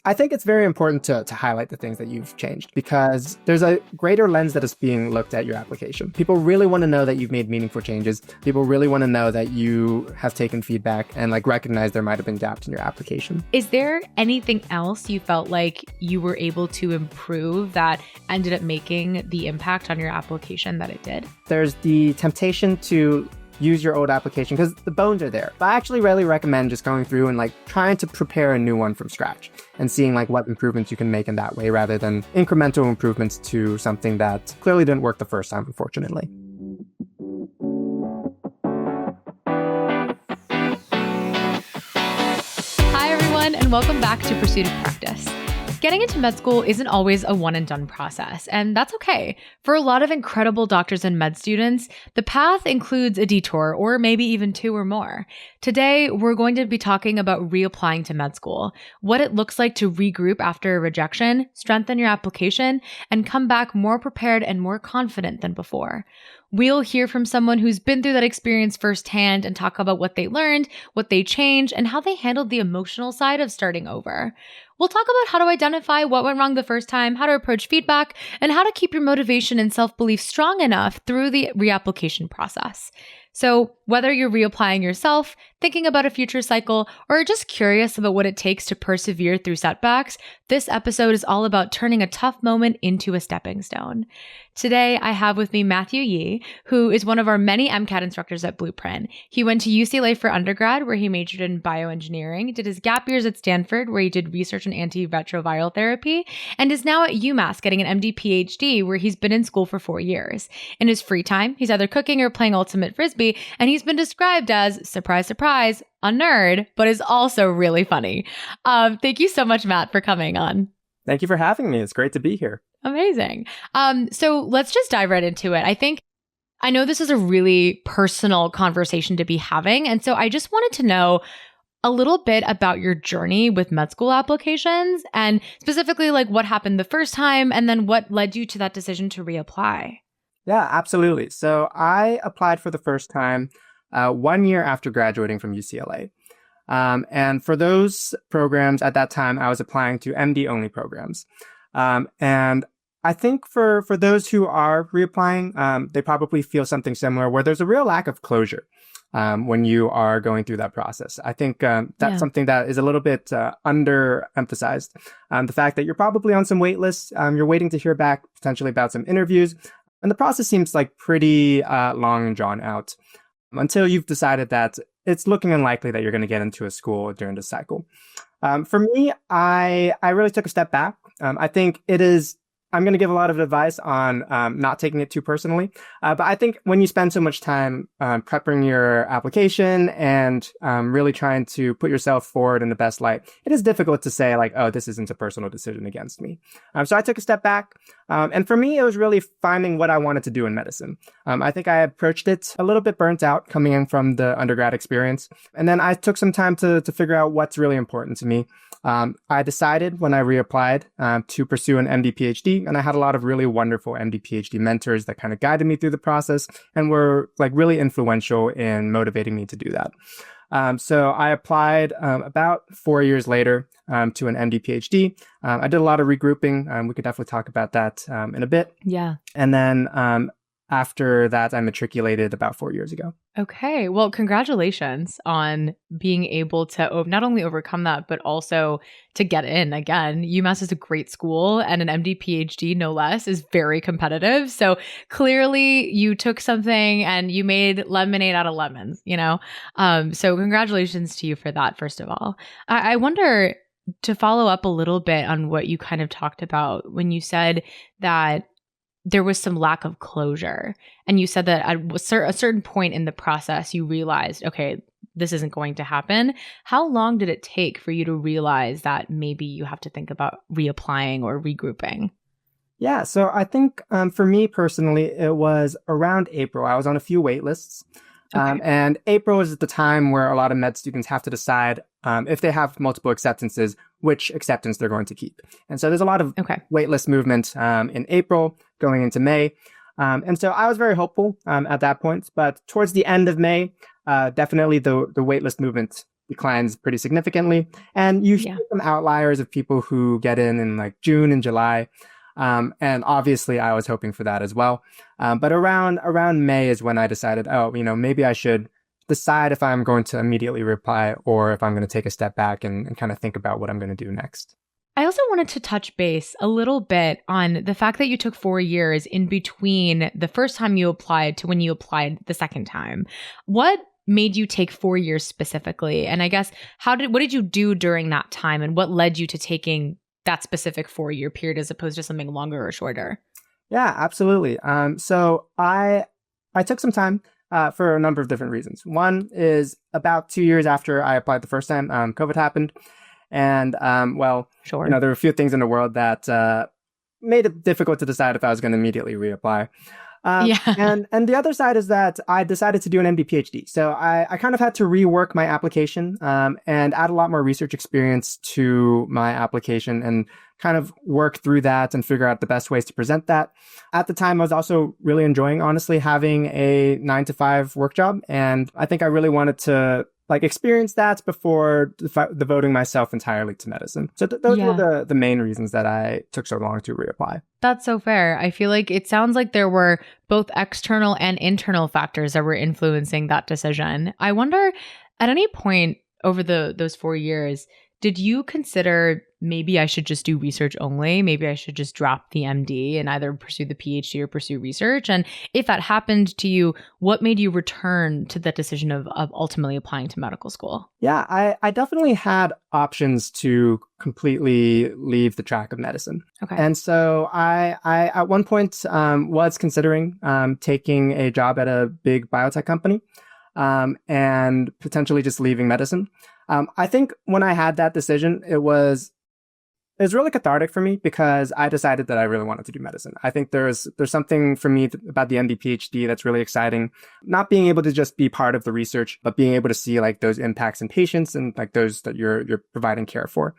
I think it's very important to highlight the things that you've changed because there's a greater lens that is being looked at your application. People really want to know that you've made meaningful changes. People really want to know that you have taken feedback and like recognize there might have been gaps in your application. Is there anything else you felt like you were able to improve that ended up making the impact on your application that it did? There's the temptation to use your old application because the bones are there. But I actually really recommend just going through and like trying to prepare a new one from scratch and seeing like what improvements you can make in that way rather than incremental improvements to something that clearly didn't work the first time, unfortunately. Hi, everyone, and welcome back to Pursuit of Practice. Getting into med school isn't always a one and done process, and that's okay. For a lot of incredible doctors and med students, the path includes a detour or maybe even two or more. Today, we're going to be talking about reapplying to med school, what it looks like to regroup after a rejection, strengthen your application, and come back more prepared and more confident than before. We'll hear from someone who's been through that experience firsthand and talk about what they learned, what they changed, and how they handled the emotional side of starting over. We'll talk about how to identify what went wrong the first time, how to approach feedback, and how to keep your motivation and self-belief strong enough through the reapplication process. So whether you're reapplying yourself, thinking about a future cycle, or just curious about what it takes to persevere through setbacks, this episode is all about turning a tough moment into a stepping stone. Today, I have with me Matthew Yee, who is one of our many MCAT instructors at Blueprint. He went to UCLA for undergrad, where he majored in bioengineering, did his gap years at Stanford, where he did research in antiretroviral therapy, and is now at UMass getting an MD PhD, where he's been in school for 4 years. In his free time, he's either cooking or playing Ultimate Frisbee, and he's been described as, surprise, surprise, a nerd, but is also really funny. Thank you so much, Matt, for coming on. Thank you for having me. It's great to be here. Amazing. So let's just dive right into it. I know this is a really personal conversation to be having. And so I just wanted to know a little bit about your journey with med school applications and specifically like what happened the first time and then what led you to that decision to reapply. Yeah, absolutely. So I applied for the first time 1 year after graduating from UCLA. And for those programs at that time, I was applying to MD-only programs. And I think for those who are reapplying, they probably feel something similar where there's a real lack of closure when you are going through that process. I think that's something that is a little bit underemphasized. The fact that you're probably on some wait lists, you're waiting to hear back potentially about some interviews, and the process seems like pretty long and drawn out until you've decided that it's looking unlikely that you're going to get into a school during this cycle. For me, I really took a step back. I think I'm going to give a lot of advice on not taking it too personally. But I think when you spend so much time prepping your application and really trying to put yourself forward in the best light, it is difficult to say like, oh, this isn't a personal decision against me. So I took a step back. And for me, it was really finding what I wanted to do in medicine. I think I approached it a little bit burnt out coming in from the undergrad experience. And then I took some time to figure out what's really important to me. I decided when I reapplied to pursue an MD PhD, and I had a lot of really wonderful MD PhD mentors that kind of guided me through the process and were like really influential in motivating me to do that. So I applied about 4 years later to an MD PhD. I did a lot of regrouping. We could definitely talk about that in a bit. Yeah. And then after that, I matriculated about 4 years ago. Okay. Well, congratulations on being able to not only overcome that, but also to get in again. UMass is a great school and an MD PhD, no less, is very competitive. So clearly you took something and you made lemonade out of lemons, you know? So congratulations to you for that, first of all. I wonder, to follow up a little bit on what you kind of talked about when you said that there was some lack of closure. And you said that at a certain point in the process, you realized, okay, this isn't going to happen. How long did it take for you to realize that maybe you have to think about reapplying or regrouping? Yeah, so I think for me personally, it was around April. I was on a few wait lists. Okay. And April is the time where a lot of med students have to decide if they have multiple acceptances, which acceptance they're going to keep. And so there's a lot of waitlist movement in April going into May. And so I was very hopeful at that point. But towards the end of May, definitely the waitlist movement declines pretty significantly. And you see some outliers of people who get in like June and July. And obviously I was hoping for that as well. But around May is when I decided, maybe I should decide if I'm going to immediately reapply or if I'm going to take a step back and kind of think about what I'm going to do next. I also wanted to touch base a little bit on the fact that you took 4 years in between the first time you applied to when you applied the second time. What made you take 4 years specifically? And I guess what did you do during that time, and what led you to taking that specific 4-year period as opposed to something longer or shorter? Yeah, absolutely. So I took some time for a number of different reasons. One is about 2 years after I applied the first time, COVID happened. And, sure. There were a few things in the world that made it difficult to decide if I was going to immediately reapply. And the other side is that I decided to do an MD PhD. So I kind of had to rework my application and add a lot more research experience to my application and kind of work through that and figure out the best ways to present that. At the time, I was also really enjoying, honestly, having a 9-to-5 work job. And I think I really wanted to experience that before devoting myself entirely to medicine. So those were the main reasons that I took so long to reapply. That's so fair. I feel like it sounds like there were both external and internal factors that were influencing that decision. I wonder, at any point over those 4 years, did you consider maybe I should just do research only? Maybe I should just drop the MD and either pursue the PhD or pursue research? And if that happened to you, what made you return to that decision of ultimately applying to medical school? Yeah, I definitely had options to completely leave the track of medicine. Okay. And so I at one point was considering taking a job at a big biotech company and potentially just leaving medicine. I think when I had that decision, it was really cathartic for me because I decided that I really wanted to do medicine. I think there's something for me about the MD PhD that's really exciting. Not being able to just be part of the research, but being able to see those impacts in patients and those that you're providing care for.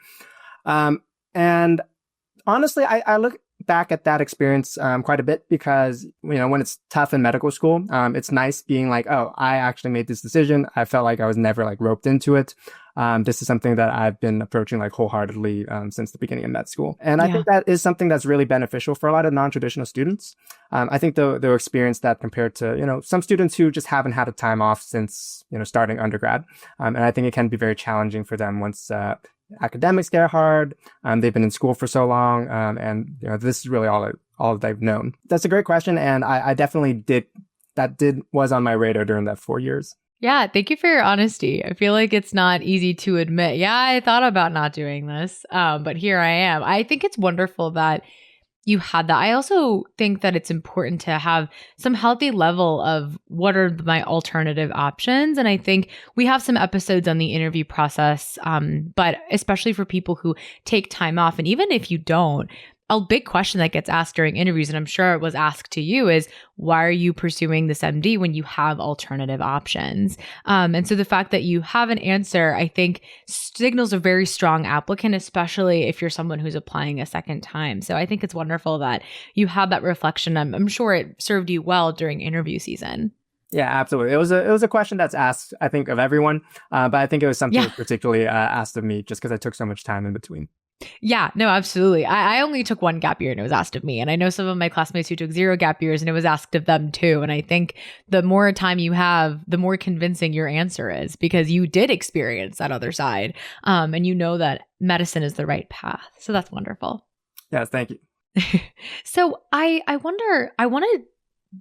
And honestly, I look back at that experience quite a bit because, when it's tough in medical school, it's nice being I actually made this decision. I felt like I was never roped into it. This is something that I've been approaching wholeheartedly since the beginning of med school. And I think that is something that's really beneficial for a lot of non-traditional students. I think they'll experience that compared to, some students who just haven't had a time off since, starting undergrad. And I think it can be very challenging for them once academics get hard. They've been in school for so long. And this is really all they've known. That's a great question. And I definitely was on my radar during that 4 years. Yeah, thank you for your honesty. I feel like it's not easy to admit, I thought about not doing this, but here I am. I think it's wonderful that you had that. I also think that it's important to have some healthy level of what are my alternative options. And I think we have some episodes on the interview process, but especially for people who take time off, and even if you don't, a big question that gets asked during interviews, and I'm sure it was asked to you, is why are you pursuing this MD when you have alternative options? And so the fact that you have an answer, I think, signals a very strong applicant, especially if you're someone who's applying a second time. So I think it's wonderful that you have that reflection. I'm sure it served you well during interview season. Yeah, absolutely. It was a question that's asked, I think, of everyone, but I think it was something particularly asked of me just because I took so much time in between. Yeah, no, absolutely. I only took 1 gap year and it was asked of me. And I know some of my classmates who took 0 gap years and it was asked of them too. And I think the more time you have, the more convincing your answer is because you did experience that other side. And you know that medicine is the right path. So that's wonderful. Yes, thank you. So I wonder, I want to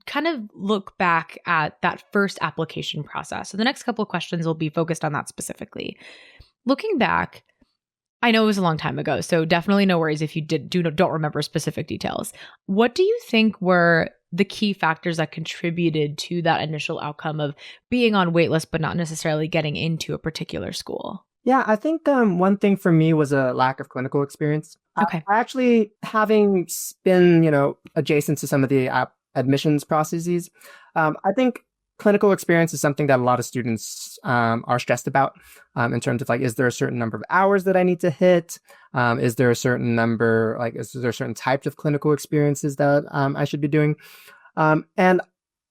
kind of look back at that first application process. So the next couple of questions will be focused on that specifically. Looking back, I know it was a long time ago, so definitely no worries if you don't remember specific details. What do you think were the key factors that contributed to that initial outcome of being on waitlist but not necessarily getting into a particular school? Yeah, I think one thing for me was a lack of clinical experience. Okay. I actually, having been, adjacent to some of the admissions processes, I think clinical experience is something that a lot of students are stressed about in terms of is there a certain number of hours that I need to hit? Is there a certain number, is there certain types of clinical experiences that I should be doing? And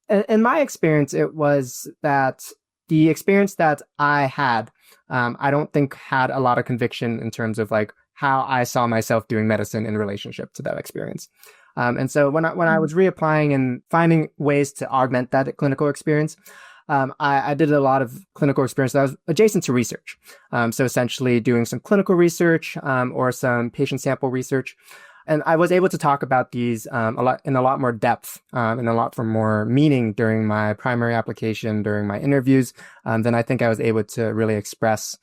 in my experience, it was that the experience that I had, I don't think had a lot of conviction in terms of like how I saw myself doing medicine in relationship to that experience. And so when I was reapplying and finding ways to augment that clinical experience, I did a lot of clinical experience that was adjacent to research. So essentially doing some clinical research or some patient sample research. And I was able to talk about these in a lot more depth and a lot more meaning during my primary application, during my interviews, than I think I was able to really express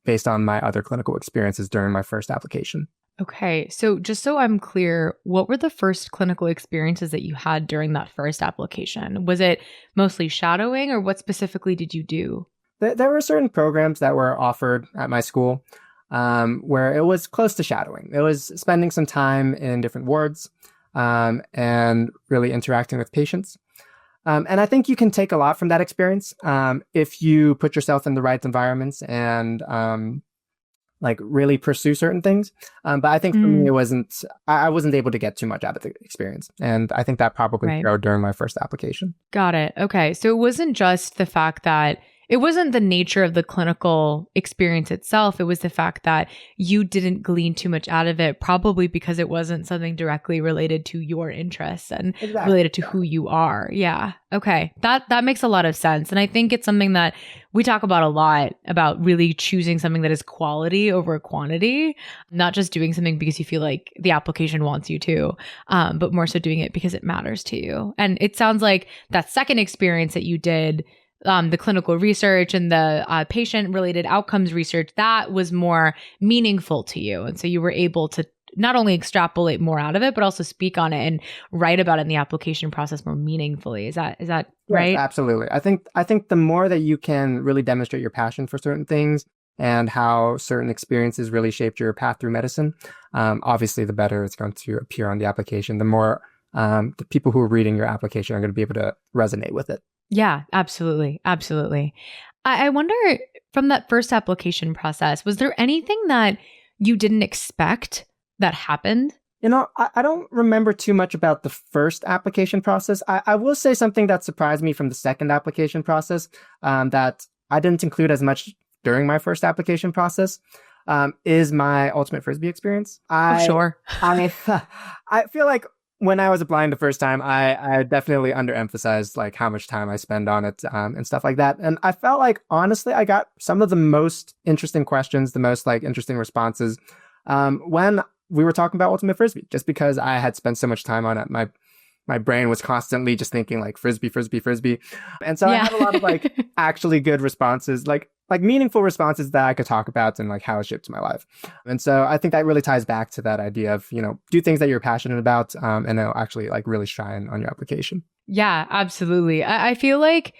based on my other clinical experiences during my first application. Okay. So just so I'm clear, what were the first clinical experiences that you had during that first application? Was it mostly shadowing, or what specifically did you do? There were certain programs that were offered at my school where it was close to shadowing. It was spending some time in different wards and really interacting with patients. And I think you can take a lot from that experience if you put yourself in the right environments and like really pursue certain things. But I think for me, I wasn't able to get too much out of the experience. And I think that probably showed during my first application. Got it. Okay. So it wasn't just the fact that it wasn't the nature of the clinical experience itself. It was the fact that you didn't glean too much out of it, probably because it wasn't something directly related to your interests and related to who you are. Yeah. Okay. That makes a lot of sense. And I think it's something that we talk about a lot, about really choosing something that is quality over quantity, not just doing something because you feel like the application wants you to, but more so doing it because it matters to you. And it sounds like that second experience that you did, the clinical research and the patient-related outcomes research, that was more meaningful to you. And so you were able to not only extrapolate more out of it, but also speak on it and write about it in the application process more meaningfully. Is that right? Yes, absolutely. I think the more that you can really demonstrate your passion for certain things and how certain experiences really shaped your path through medicine, obviously the better it's going to appear on the application. The more the people who are reading your application are going to be able to resonate with it. Yeah, absolutely. Absolutely. I wonder, from that first application process, was there anything that you didn't expect that happened? You know, I don't remember too much about the first application process. I will say something that surprised me from the second application process that I didn't include as much during my first application process is my ultimate Frisbee experience. Sure. I feel like when I was applying the first time, I definitely underemphasized like how much time I spend on it and stuff like that. And I felt like, honestly, I got some of the most interesting questions, the most like interesting responses when we were talking about Ultimate Frisbee, just because I had spent so much time on it. My brain was constantly just thinking like Frisbee, Frisbee, Frisbee. And so I had a lot of like actually good responses, like meaningful responses that I could talk about and like how it shaped my life. And so I think that really ties back to that idea of, you know, do things that you're passionate about and it'll actually like really shine on your application. Yeah, absolutely. I feel like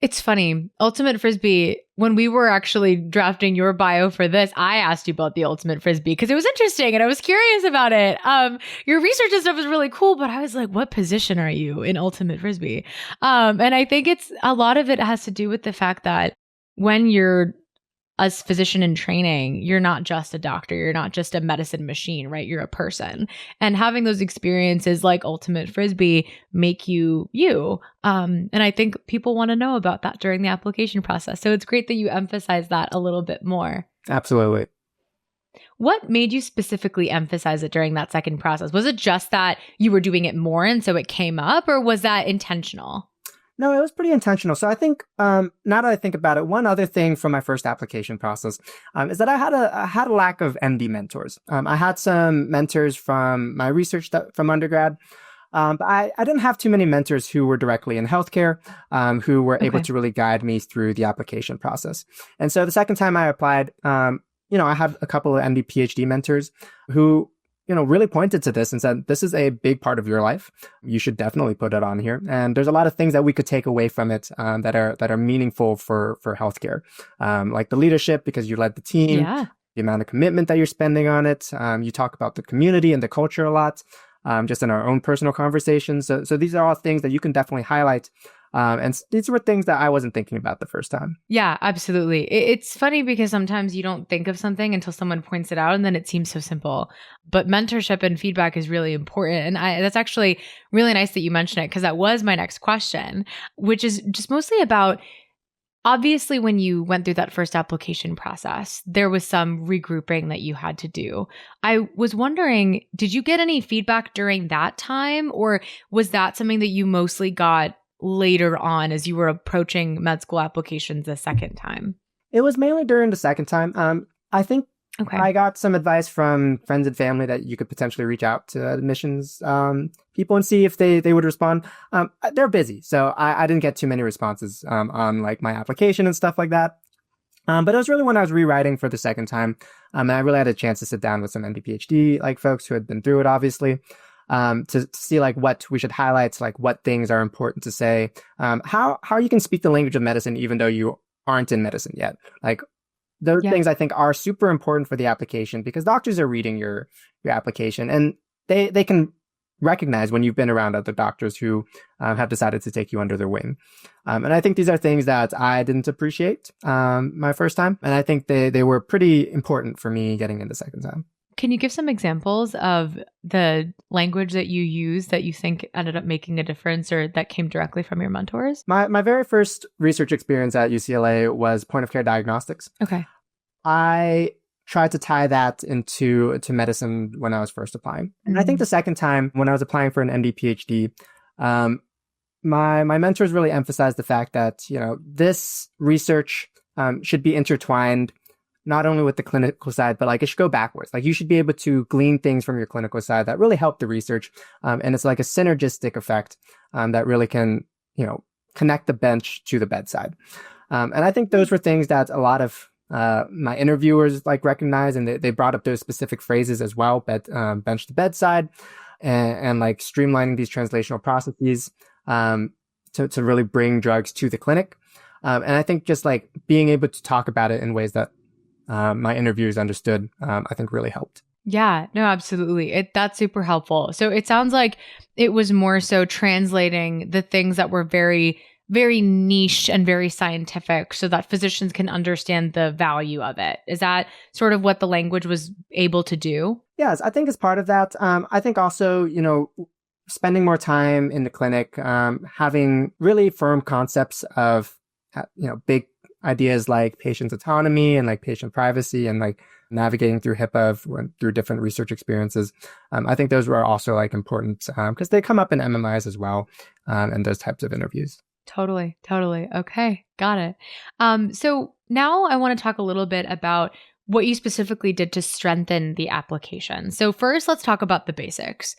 it's funny. Ultimate Frisbee, when we were actually drafting your bio for this, I asked you about the Ultimate Frisbee because it was interesting and I was curious about it. Your research and stuff was really cool, but I was like, what position are you in Ultimate Frisbee? And I think it's a lot of it has to do with the fact that when you're a physician in training, you're not just a doctor. You're not just a medicine machine, right? You're a person. And having those experiences like Ultimate Frisbee make you you. And I think people want to know about that during the application process. So it's great that you emphasize that a little bit more. Absolutely. What made you specifically emphasize it during that second process? Was it just that you were doing it more and so it came up, or was that intentional? No, it was pretty intentional. So I think now that I think about it, one other thing from my first application process is that I had a lack of MD mentors. I had some mentors from my research from undergrad, but I didn't have too many mentors who were directly in healthcare, who were able to really guide me through the application process. And so the second time I applied, I had a couple of MD PhD mentors who really pointed to this and said, this is a big part of your life. You should definitely put it on here. And there's a lot of things that we could take away from it that are meaningful for healthcare, like the leadership, because you led the team, the amount of commitment that you're spending on it. You talk about the community and the culture a lot, just in our own personal conversations. So these are all things that you can definitely highlight. And these were things that I wasn't thinking about the first time. Yeah, absolutely. It's funny because sometimes you don't think of something until someone points it out and then it seems so simple. But mentorship and feedback is really important. And that's actually really nice that you mentioned it because that was my next question, which is just mostly about Obviously, when you went through that first application process, there was some regrouping that you had to do. I was wondering, did you get any feedback during that time, or was that something that you mostly got later on as you were approaching med school applications the second time? It was mainly during the second time. I think Okay. I got some advice from friends and family that you could potentially reach out to admissions people and see if they would respond. They're busy, so I didn't get too many responses on like my application and stuff like that. But it was really when I was rewriting for the second time, and I really had a chance to sit down with some MD PhD like folks who had been through it, obviously, to see like what we should highlight, like what things are important to say, how you can speak the language of medicine even though you aren't in medicine yet, like. Those things I think are super important for the application because doctors are reading your application and they can recognize when you've been around other doctors who have decided to take you under their wing. And I think these are things that I didn't appreciate my first time. And I think they were pretty important for me getting in the second time. Can you give some examples of the language that you used that you think ended up making a difference or that came directly from your mentors? My very first research experience at UCLA was point of care diagnostics. Okay. I tried to tie that into medicine when I was first applying. And I think the second time when I was applying for an MD PhD, my mentors really emphasized the fact that, this research should be intertwined not only with the clinical side, but like it should go backwards. Like you should be able to glean things from your clinical side that really help the research. And it's like a synergistic effect that really can, connect the bench to the bedside. And I think those were things that a lot of my interviewers like recognized, and they brought up those specific phrases as well, bench to bedside, and like streamlining these translational processes to really bring drugs to the clinic. And I think just like being able to talk about it in ways that my interviewers understood, I think really helped. Yeah, no, absolutely. That's super helpful. So it sounds like it was more so translating the things that were very, very niche and very scientific so that physicians can understand the value of it. Is that sort of what the language was able to do? Yes, I think it's part of that. I think also, spending more time in the clinic, having really firm concepts of, big ideas like patient autonomy and like patient privacy and like navigating through HIPAA through different research experiences. I think those were also like important because they come up in MMIs as well and those types of interviews. Totally. Okay, got it. So now I want to talk a little bit about what you specifically did to strengthen the application. So first, let's talk about the basics.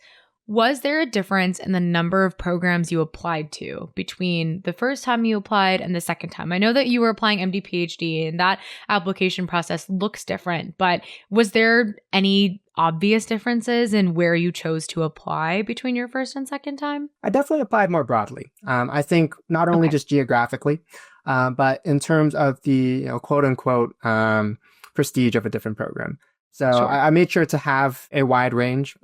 Was there a difference in the number of programs you applied to between the first time you applied and the second time? I know that you were applying MD PhD and that application process looks different, but was there any obvious differences in where you chose to apply between your first and second time? I definitely applied more broadly. I think not only just geographically, but in terms of the quote unquote prestige of a different program. So Sure. I made sure to have a wide range,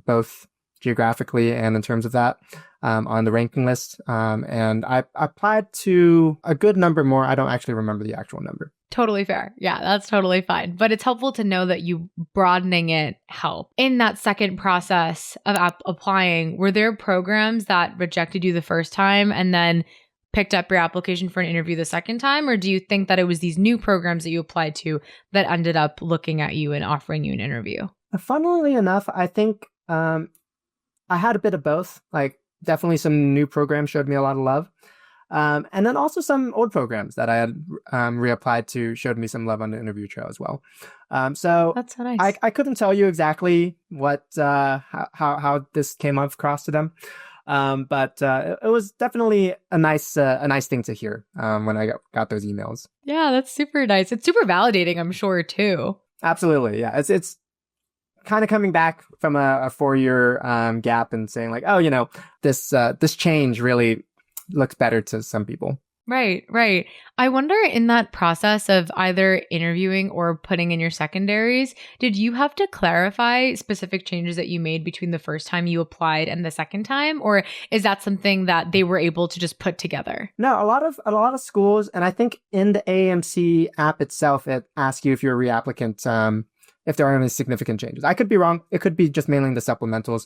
both geographically and in terms of that on the ranking list. And I applied to a good number more. I don't actually remember the actual number. Totally fair. Yeah, that's totally fine. But it's helpful to know that you broadening it helped. In that second process of applying, were there programs that rejected you the first time and then picked up your application for an interview the second time? Or do you think that it was these new programs that you applied to that ended up looking at you and offering you an interview? Funnily enough, I think I had a bit of both. Like definitely some new programs showed me a lot of love. And then also some old programs that I had reapplied to showed me some love on the interview trail as well. So That's so nice. I couldn't tell you exactly what how this came across to them. But it was definitely a nice thing to hear when I got those emails. Yeah, that's super nice. It's super validating, I'm sure, too. Absolutely. Yeah. It's kind of coming back from a 4-year gap and saying like, oh, this change really looks better to some people. Right. I wonder in that process of either interviewing or putting in your secondaries, did you have to clarify specific changes that you made between the first time you applied and the second time? Or is that something that they were able to just put together? No, a lot of schools, and I think in the AMC app itself, it asks you if you're a reapplicant, if there are any significant changes. I could be wrong. It could be just mainly the supplementals.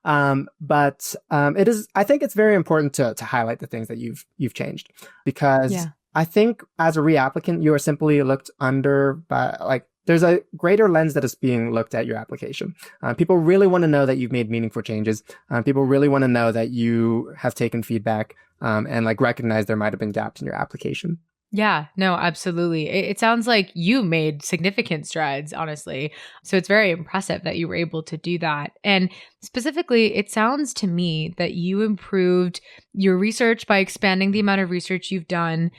But it is. I think it's very important to highlight the things that you've changed because I think as a reapplicant, you are simply looked under by there's a greater lens that is being looked at your application. People really want to know that you've made meaningful changes. People really want to know that you have taken feedback and like recognize there might have been gaps in your application. Yeah, no, absolutely. It sounds like you made significant strides, honestly. So it's very impressive that you were able to do that. And specifically, it sounds to me that you improved your research by expanding the amount of research you've done,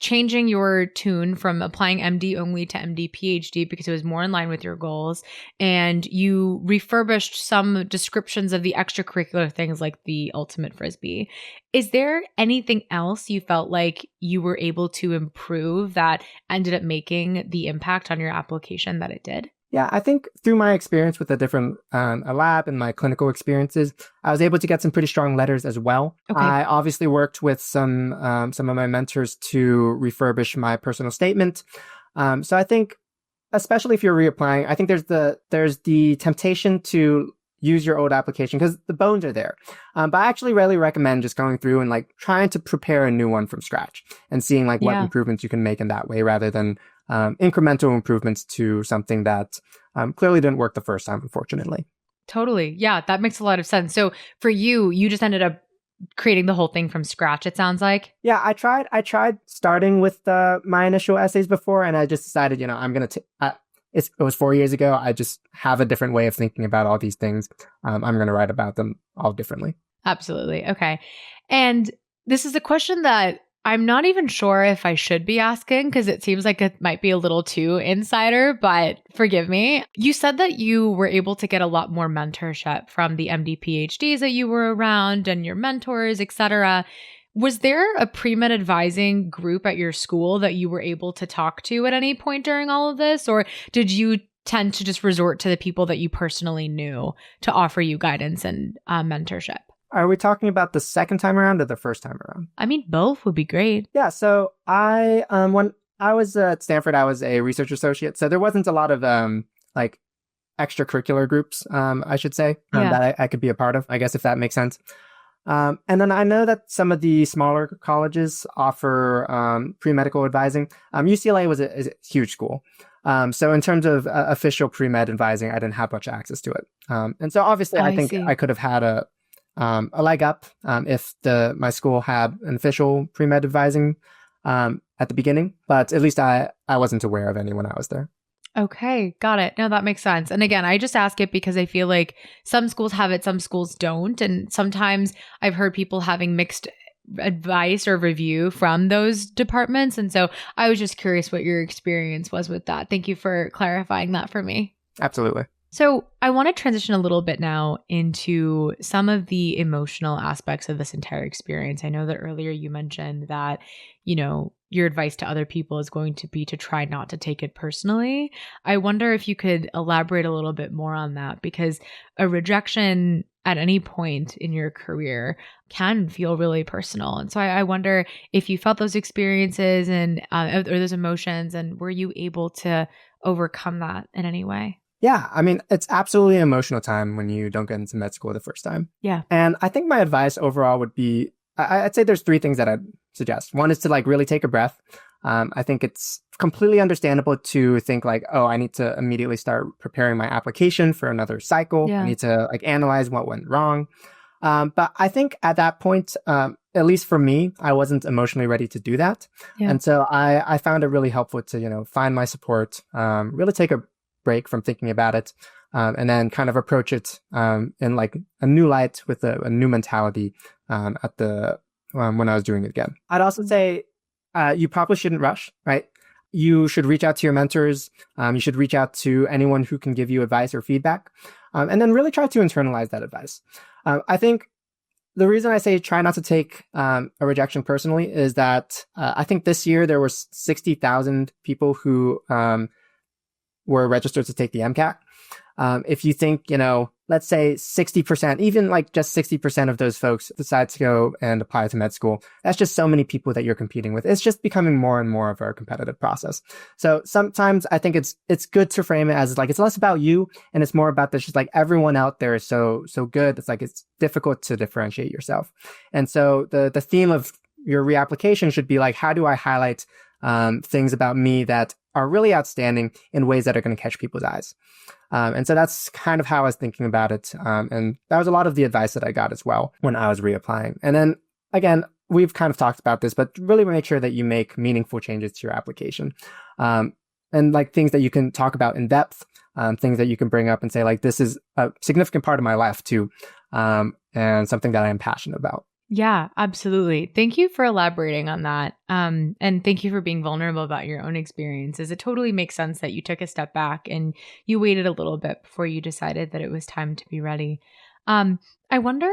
changing your tune from applying MD only to MD PhD because it was more in line with your goals. And you refurbished some descriptions of the extracurricular things like the ultimate frisbee. Is there anything else you felt like you were able to improve that ended up making the impact on your application that it did? Yeah, I think through my experience with the different a lab and my clinical experiences, I was able to get some pretty strong letters as well. Okay. I obviously worked with some of my mentors to refurbish my personal statement. So I think, especially if you're reapplying, I think there's the temptation to use your old application because the bones are there. But I actually really recommend just going through and like trying to prepare a new one from scratch and seeing like what improvements you can make in that way rather than incremental improvements to something that clearly didn't work the first time, unfortunately. Totally. Yeah, that makes a lot of sense. So for you, you just ended up creating the whole thing from scratch, it sounds like. Yeah, I tried starting with my initial essays before, and I just decided, I'm going to it was 4 years ago. I just have a different way of thinking about all these things. I'm going to write about them all differently. Absolutely. Okay. And this is a question that I'm not even sure if I should be asking because it seems like it might be a little too insider, but forgive me. You said that you were able to get a lot more mentorship from the MD PhDs that you were around and your mentors, etc. Was there a pre-med advising group at your school that you were able to talk to at any point during all of this? Or did you tend to just resort to the people that you personally knew to offer you guidance and mentorship? Are we talking about the second time around or the first time around? I mean, both would be great. Yeah. So when I was at Stanford, I was a research associate. So there wasn't a lot of like extracurricular groups, I should say, that I could be a part of, I guess, if that makes sense. And then I know that some of the smaller colleges offer pre-medical advising. UCLA is a huge school. So in terms of official pre-med advising, I didn't have much access to it. And so obviously I think I could have had a leg up if my school had an official pre-med advising at the beginning, but at least I wasn't aware of any when I was there. Okay, got it. No, that makes sense. And again, I just ask it because I feel like some schools have it, some schools don't. And sometimes I've heard people having mixed advice or review from those departments. And so I was just curious what your experience was with that. Thank you for clarifying that for me. Absolutely. So I want to transition a little bit now into some of the emotional aspects of this entire experience. I know that earlier you mentioned that, your advice to other people is going to be to try not to take it personally. I wonder if you could elaborate a little bit more on that, because a rejection at any point in your career can feel really personal. And so I wonder if you felt those experiences and or those emotions, and were you able to overcome that in any way? Yeah, I mean, it's absolutely an emotional time when you don't get into med school the first time. Yeah. And I think my advice overall would be, I'd say there's 3 things that I'd suggest. One is to like really take a breath. I think it's completely understandable to think like, oh, I need to immediately start preparing my application for another cycle. Yeah. I need to like analyze what went wrong. But I think at that point, at least for me, I wasn't emotionally ready to do that. Yeah. And so I found it really helpful to, find my support, really take a break from thinking about it, and then kind of approach it in like a new light with a new mentality at the when I was doing it again. I'd also say you probably shouldn't rush, right? You should reach out to your mentors. You should reach out to anyone who can give you advice or feedback, and then really try to internalize that advice. I think the reason I say try not to take a rejection personally is that I think this year there were 60,000 people who were registered to take the MCAT. If you think, let's say 60%, even like just 60% of those folks decide to go and apply to med school, that's just so many people that you're competing with. It's just becoming more and more of a competitive process. So sometimes I think it's good to frame it as like, it's less about you and it's more about this, just like everyone out there is so good. It's like, it's difficult to differentiate yourself. And so the theme of your reapplication should be like, how do I highlight things about me that are really outstanding in ways that are going to catch people's eyes? And so that's kind of how I was thinking about it. And that was a lot of the advice that I got as well when I was reapplying. And then again, we've kind of talked about this, but really make sure that you make meaningful changes to your application. And like things that you can talk about in depth, things that you can bring up and say like, this is a significant part of my life too. And something that I am passionate about. Yeah, absolutely. Thank you for elaborating on that. And thank you for being vulnerable about your own experiences. It totally makes sense that you took a step back and you waited a little bit before you decided that it was time to be ready. I wonder,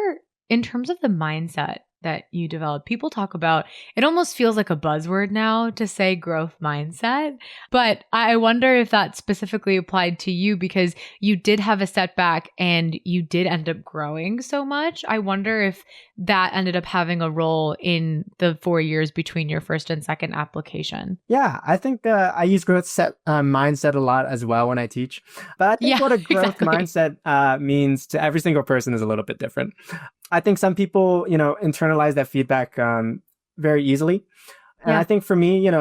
in terms of the mindset that you developed, people talk about, it almost feels like a buzzword now to say growth mindset, but I wonder if that specifically applied to you because you did have a setback and you did end up growing so much. I wonder if that ended up having a role in the 4 years between your first and second application. Yeah, I think I use mindset a lot as well when I teach, but I think what a growth mindset means to every single person is a little bit different. I think some people, internalize that feedback very easily. And I think for me, it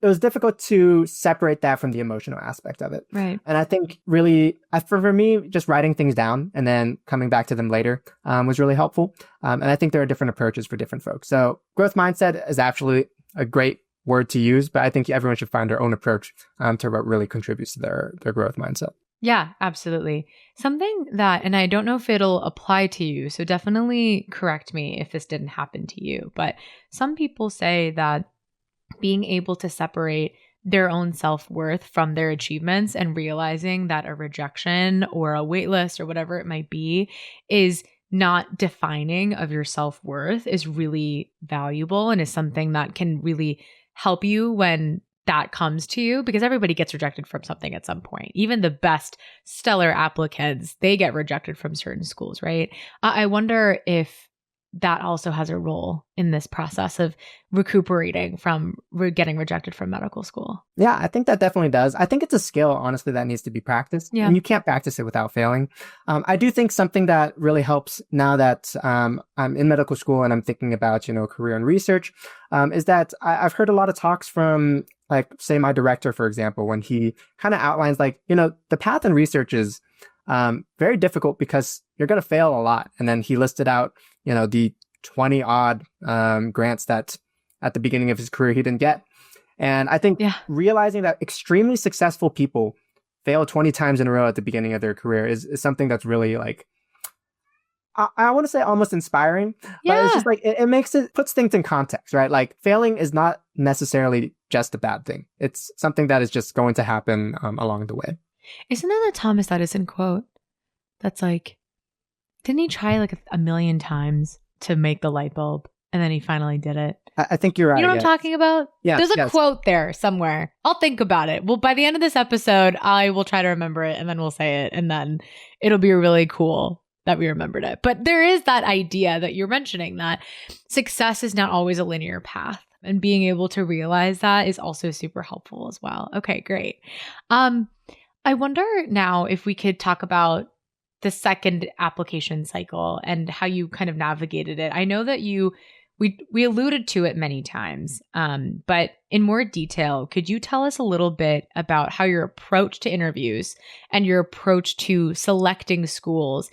was difficult to separate that from the emotional aspect of it. Right. And I think really, for me, just writing things down and then coming back to them later was really helpful. And I think there are different approaches for different folks. So growth mindset is actually a great word to use, but I think everyone should find their own approach to what really contributes to their growth mindset. Yeah, absolutely. Something that, and I don't know if it'll apply to you, so definitely correct me if this didn't happen to you, but some people say that being able to separate their own self-worth from their achievements and realizing that a rejection or a waitlist or whatever it might be is not defining of your self-worth is really valuable and is something that can really help you when that comes to you, because everybody gets rejected from something at some point. Even the best stellar applicants, they get rejected from certain schools, right? I wonder if that also has a role in this process of recuperating from getting rejected from medical school. Yeah, I think that definitely does. I think it's a skill, honestly, that needs to be practiced. Yeah. And you can't practice it without failing. I do think something that really helps now that I'm in medical school and I'm thinking about, career and research, is that I've heard a lot of talks from, like, say, my director, for example, when he kind of outlines, like, the path in research is very difficult because you're going to fail a lot. And then he listed out, the 20 odd grants that at the beginning of his career he didn't get. And I think realizing that extremely successful people fail 20 times in a row at the beginning of their career is something that's really, like, I want to say almost inspiring, but it's just like, it puts things in context, right? Like, failing is not necessarily just a bad thing. It's something that is just going to happen along the way. Isn't that a Thomas Edison quote? That's like, didn't he try like a million times to make the light bulb and then he finally did it? I think you're right. You know what I'm talking about? Yeah. There's a quote there somewhere. I'll think about it. Well, by the end of this episode, I will try to remember it and then we'll say it and then it'll be really cool that we remembered it. But there is that idea that you're mentioning that success is not always a linear path. And being able to realize that is also super helpful as well. Okay, great. I wonder now if we could talk about the second application cycle and how you kind of navigated it. I know that we alluded to it many times, but in more detail, could you tell us a little bit about how your approach to interviews and your approach to selecting schools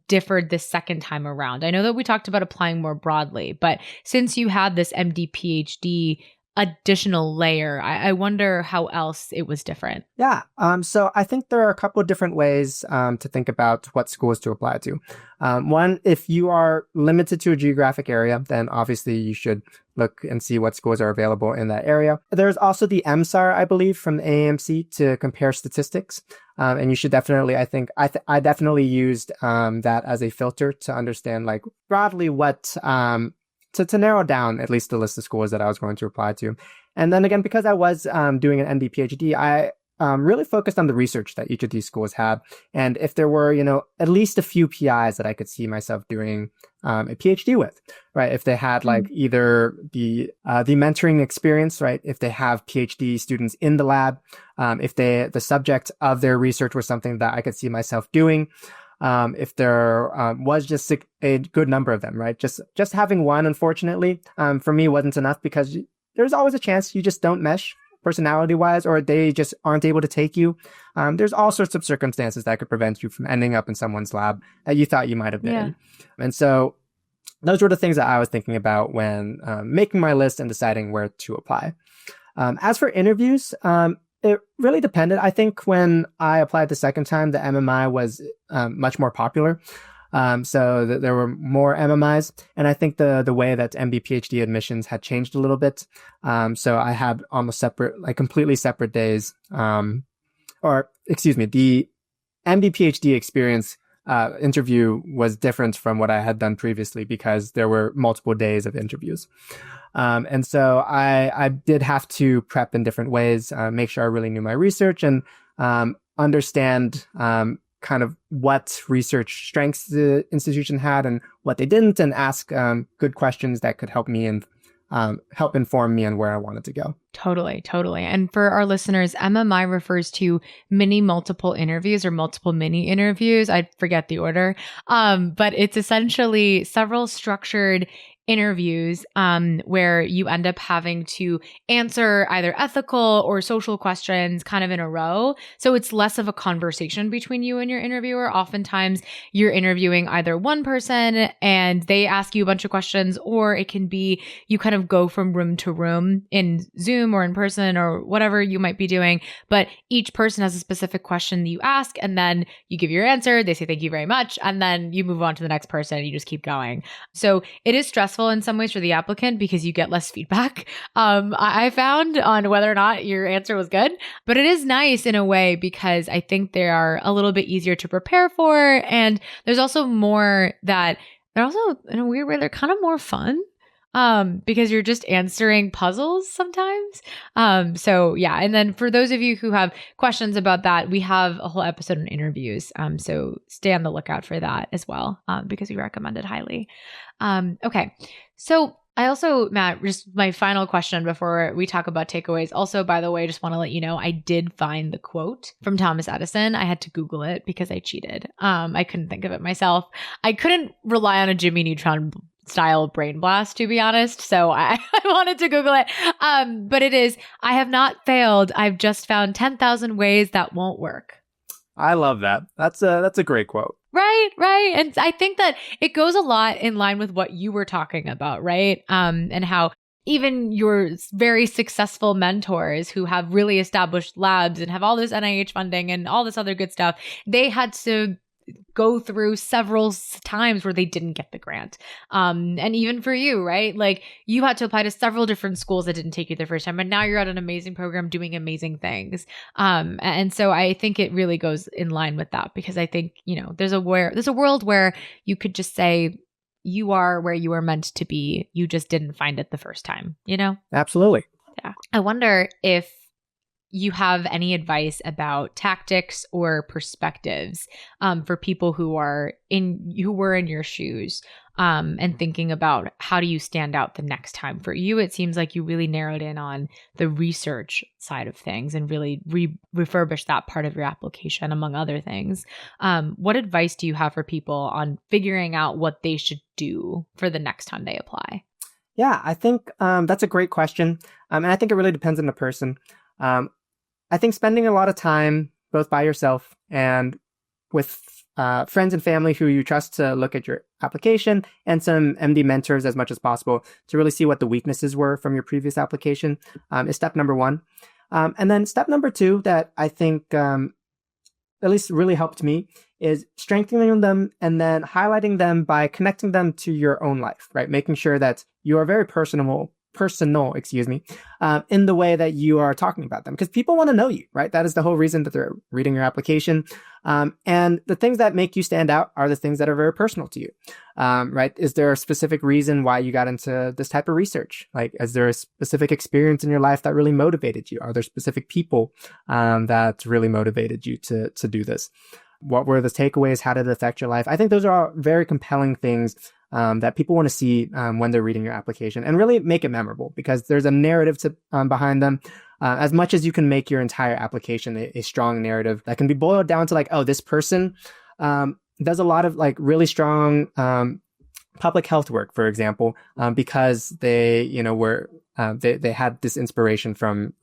differed this second time around? I know that we talked about applying more broadly, but since you had this MD PhD additional layer, I wonder how else it was different. Yeah. So I think there are a couple of different ways to think about what schools to apply to. One, if you are limited to a geographic area, then obviously you should look and see what schools are available in that area. There's also the MSAR, I believe, from the AAMC to compare statistics. And you should definitely, I think, I definitely used that as a filter to understand, like, broadly what to narrow down at least the list of schools that I was going to apply to. And then again, because I was doing an MD PhD, I really focused on the research that each of these schools had. And if there were, at least a few PIs that I could see myself doing a PhD with, right? If they had like either the mentoring experience, right? If they have PhD students in the lab, if the subject of their research was something that I could see myself doing, if there was just a good number of them, right? Just having one, unfortunately, for me wasn't enough because there's always a chance you just don't mesh personality-wise, or they just aren't able to take you. There's all sorts of circumstances that could prevent you from ending up in someone's lab that you thought you might have been in. And so those were the things that I was thinking about when making my list and deciding where to apply. As for interviews, it really depended. I think when I applied the second time, the MMI was much more popular. So there were more MMIs. And I think the way that MD PhD admissions had changed a little bit. So I had almost completely separate days. The MD PhD experience interview was different from what I had done previously because there were multiple days of interviews. And so I did have to prep in different ways, make sure I really knew my research and understand kind of what research strengths the institution had and what they didn't, and ask good questions that could help me and help inform me on where I wanted to go. Totally. And for our listeners, MMI refers to mini multiple interviews or multiple mini interviews. I forget the order. But it's essentially several structured interviews where you end up having to answer either ethical or social questions kind of in a row. So it's less of a conversation between you and your interviewer. Oftentimes you're interviewing either one person and they ask you a bunch of questions, or it can be you kind of go from room to room in Zoom or in person or whatever you might be doing. But each person has a specific question that you ask, and then you give your answer. They say thank you very much. And then you move on to the next person and you just keep going. So it is stressful in some ways for the applicant because you get less feedback. I found on whether or not your answer was good, but it is nice in a way because I think they are a little bit easier to prepare for. And there's also more that they're also in a weird way, they're kind of more fun. Because you're just answering puzzles sometimes. So yeah. And then for those of you who have questions about that, we have a whole episode on interviews. So stay on the lookout for that as well, because we recommend it highly. Okay. So I also, Matt, just my final question before we talk about takeaways. Also, by the way, just want to let you know, I did find the quote from Thomas Edison. I had to Google it because I cheated. I couldn't think of it myself. I couldn't rely on a Jimmy Neutron style brain blast, to be honest. So I wanted to Google it. But it is, I have not failed. I've just found 10,000 ways that won't work. I love that. That's a great quote. Right. And I think that it goes a lot in line with what you were talking about, right? And how even your very successful mentors who have really established labs and have all this NIH funding and all this other good stuff, they had to go through several times where they didn't get the grant. And even for you, right? Like you had to apply to several different schools that didn't take you the first time, and now you're at an amazing program doing amazing things. And so I think it really goes in line with that, because I think, there's a world where you could just say you are where you were meant to be. You just didn't find it the first time, Absolutely. Yeah. I wonder if you have any advice about tactics or perspectives for people who were in your shoes and thinking about how do you stand out the next time. For you, it seems like you really narrowed in on the research side of things and really refurbished that part of your application, among other things. What advice do you have for people on figuring out what they should do for the next time they apply? Yeah, I think that's a great question. And I think it really depends on the person. I think spending a lot of time both by yourself and with friends and family who you trust to look at your application, and some MD mentors as much as possible to really see what the weaknesses were from your previous application is step number one. And then step number two that I think at least really helped me is strengthening them and then highlighting them by connecting them to your own life, right? Making sure that you are very personal, in the way that you are talking about them, because people want to know you, right? That is the whole reason that they're reading your application. And the things that make you stand out are the things that are very personal to you, right? Is there a specific reason why you got into this type of research? Like, is there a specific experience in your life that really motivated you? Are there specific people that really motivated you to do this? What were the takeaways? How did it affect your life? I think those are all very compelling things that people want to see when they're reading your application, and really make it memorable, because there's a narrative behind them. As much as you can make your entire application a strong narrative that can be boiled down to like, oh, this person does a lot of like really strong public health work, for example, because they, they had this inspiration from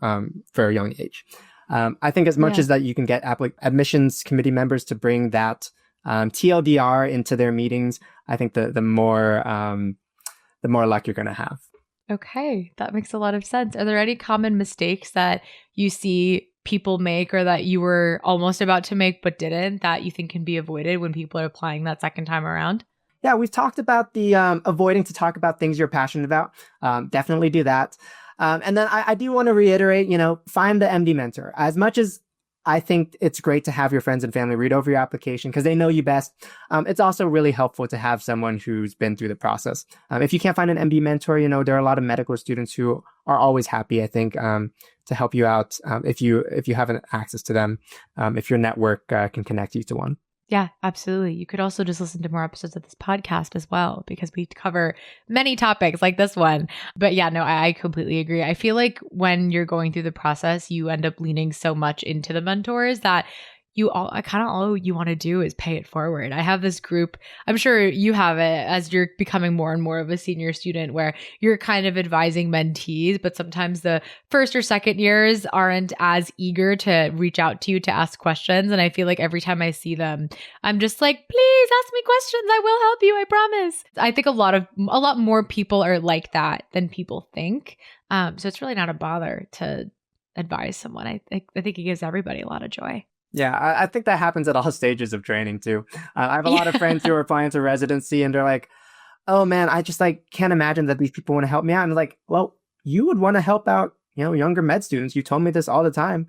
very young age. I think as much as that you can get admissions committee members to bring that TLDR into their meetings, I think the more luck you're going to have. Okay, that makes a lot of sense. Are there any common mistakes that you see people make or that you were almost about to make but didn't, that you think can be avoided when people are applying that second time around? Yeah, we've talked about the avoiding to talk about things you're passionate about. Definitely do that. And then I do want to reiterate, find the MD mentor. As much as I think it's great to have your friends and family read over your application because they know you best, it's also really helpful to have someone who's been through the process. If you can't find an MD mentor, there are a lot of medical students who are always happy, I think, to help you out if you have access to them, if your network can connect you to one. Yeah, absolutely. You could also just listen to more episodes of this podcast as well, because we cover many topics like this one. But yeah, no, I completely agree. I feel like when you're going through the process, you end up leaning so much into the mentors that all you want to do is pay it forward. I have this group, I'm sure you have it as you're becoming more and more of a senior student, where you're kind of advising mentees, but sometimes the first or second years aren't as eager to reach out to you to ask questions. And I feel like every time I see them, I'm just like, please ask me questions. I will help you. I promise. I think a lot more people are like that than people think. So it's really not a bother to advise someone. I think it gives everybody a lot of joy. Yeah, I think that happens at all stages of training too. I have a lot of friends who are applying to residency and they're like, oh man, I just can't imagine that these people want to help me out. And like, well, you would want to help out, younger med students. You told me this all the time.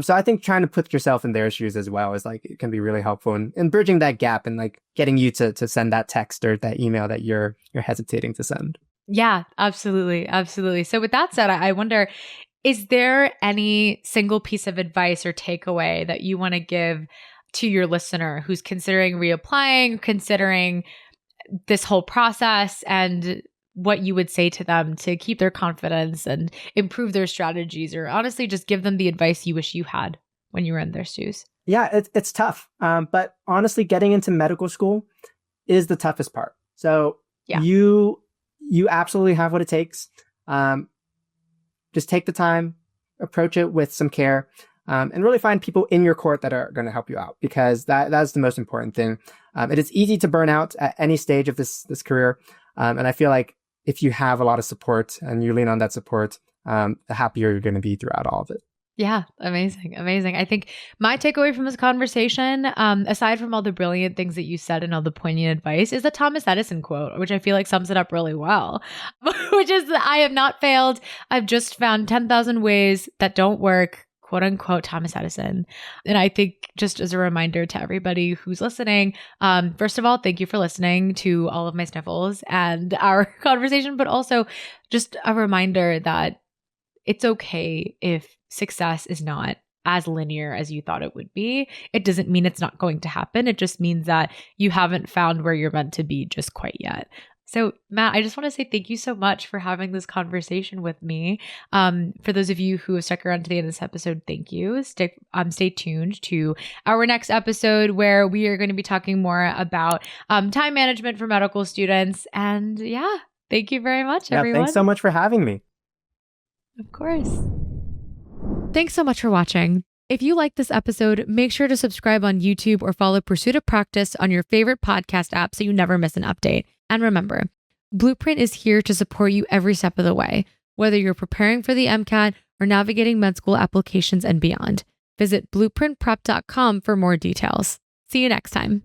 So I think trying to put yourself in their shoes as well is it can be really helpful in bridging that gap and getting you to send that text or that email that you're hesitating to send. Yeah, absolutely. Absolutely. So with that said, I wonder, is there any single piece of advice or takeaway that you want to give to your listener who's considering reapplying, considering this whole process, and what you would say to them to keep their confidence and improve their strategies, or honestly just give them the advice you wish you had when you were in their shoes? Yeah, it's tough. But honestly, getting into medical school is the toughest part. So yeah. You absolutely have what it takes. Just take the time, approach it with some care, and really find people in your court that are going to help you out, because that's the most important thing. It is easy to burn out at any stage of this career. And I feel like if you have a lot of support and you lean on that support, the happier you're going to be throughout all of it. Yeah, amazing. Amazing. I think my takeaway from this conversation, aside from all the brilliant things that you said and all the poignant advice, is the Thomas Edison quote, which I feel like sums it up really well, which is, I have not failed. I've just found 10,000 ways that don't work, quote unquote, Thomas Edison. And I think just as a reminder to everybody who's listening, first of all, thank you for listening to all of my sniffles and our conversation, but also just a reminder that it's okay if success is not as linear as you thought it would be. It doesn't mean it's not going to happen. It just means that you haven't found where you're meant to be just quite yet. So Matt, I just want to say thank you so much for having this conversation with me. For those of you who have stuck around to the end of this episode, thank you. Stay tuned to our next episode, where we are going to be talking more about time management for medical students. And yeah, thank you very much, everyone. Thanks so much for having me. Of course. Thanks so much for watching. If you like this episode, make sure to subscribe on YouTube or follow Pursuit of Practice on your favorite podcast app so you never miss an update. And remember, Blueprint is here to support you every step of the way, whether you're preparing for the MCAT or navigating med school applications and beyond. Visit blueprintprep.com for more details. See you next time.